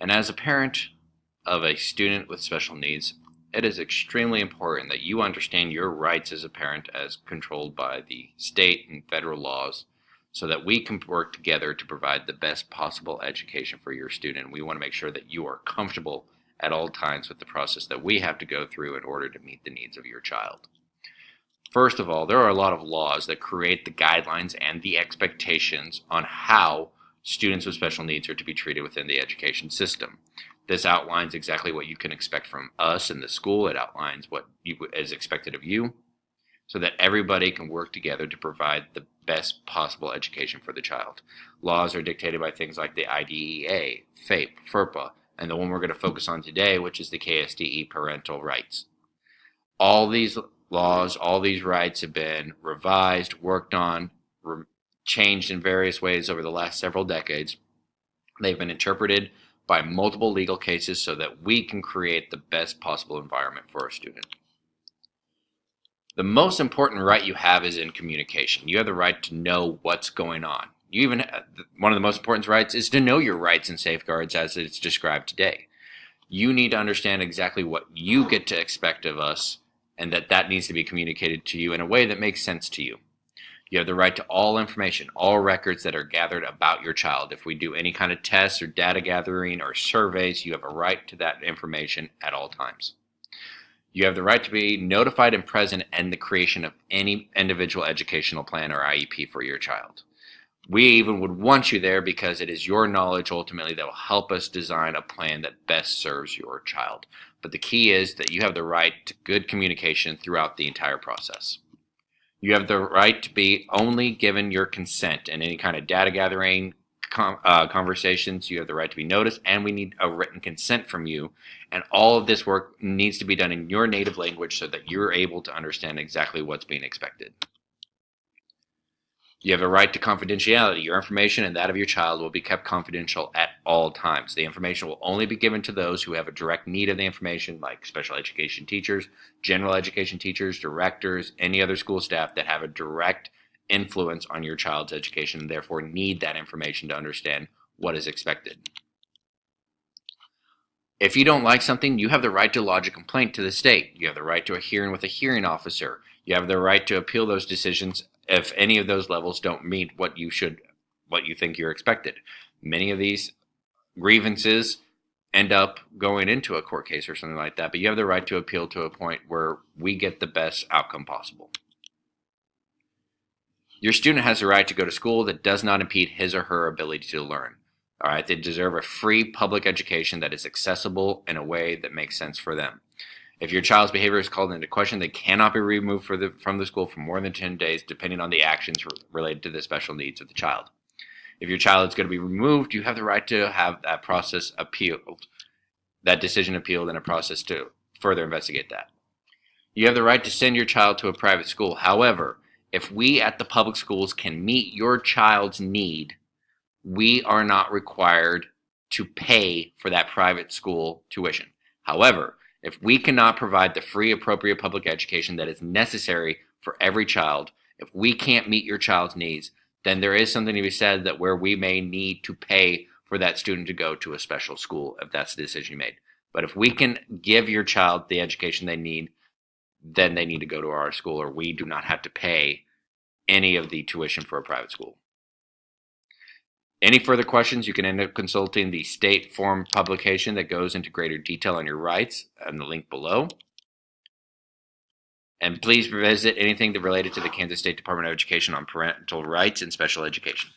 And as a parent of a student with special needs, it is extremely important that you understand your rights as a parent as controlled by the state and federal laws so that we can work together to provide the best possible education for your student. We want to make sure that you are comfortable at all times with the process that we have to go through in order to meet the needs of your child. First of all, there are a lot of laws that create the guidelines and the expectations on how students with special needs are to be treated within the education system. This outlines exactly what you can expect from us in the school. It outlines what is expected of you so that everybody can work together to provide the best possible education for the child. Laws are dictated by things like the IDEA, FAPE, FERPA, and the one we're going to focus on today, which is the KSDE parental rights. All these laws, all these rights have been revised, worked on, changed in various ways over the last several decades. They've been interpreted by multiple legal cases so that we can create the best possible environment for a student. The most important right you have is in communication. You have the right to know what's going on. One of the most important rights is to know your rights and safeguards as it's described today. You need to understand exactly what you get to expect of us, and that needs to be communicated to you in a way that makes sense to you. You have the right to all information, all records that are gathered about your child. If we do any kind of tests or data gathering or surveys, you have a right to that information at all times. You have the right to be notified and present in the creation of any individual educational plan or IEP for your child. We even would want you there because it is your knowledge ultimately that will help us design a plan that best serves your child. But the key is that you have the right to good communication throughout the entire process. You have the right to be only given your consent in any kind of data gathering conversations. You have the right to be noticed, and we need a written consent from you. And all of this work needs to be done in your native language so that you're able to understand exactly what's being expected. You have a right to confidentiality. Your information and that of your child will be kept confidential at all times. The information will only be given to those who have a direct need of the information, like special education teachers, general education teachers, directors, any other school staff that have a direct influence on your child's education and therefore need that information to understand what is expected. If you don't like something, you have the right to lodge a complaint to the state. You have the right to a hearing with a hearing officer. You have the right to appeal those decisions if any of those levels don't meet what you think you're expected. Many of these grievances end up going into a court case or something like that, but you have the right to appeal to a point where we get the best outcome possible. Your student has the right to go to school that does not impede his or her ability to learn. All right, they deserve a free public education that is accessible in a way that makes sense for them. If your child's behavior is called into question, they cannot be removed from the school for more than 10 days, depending on the actions related to the special needs of the child. If your child is going to be removed, you have the right to have that process appealed, that decision appealed, and a process to further investigate that. You have the right to send your child to a private school. However, if we at the public schools can meet your child's need, we are not required to pay for that private school tuition. However, if we cannot provide the free, appropriate public education that is necessary for every child, if we can't meet your child's needs, then there is something to be said that where we may need to pay for that student to go to a special school if that's the decision you made. But if we can give your child the education they need, then they need to go to our school, or we do not have to pay any of the tuition for a private school. Any further questions, you can end up consulting the state form publication that goes into greater detail on your rights and the link below. And please visit anything related to the Kansas State Department of Education on parental rights and special education.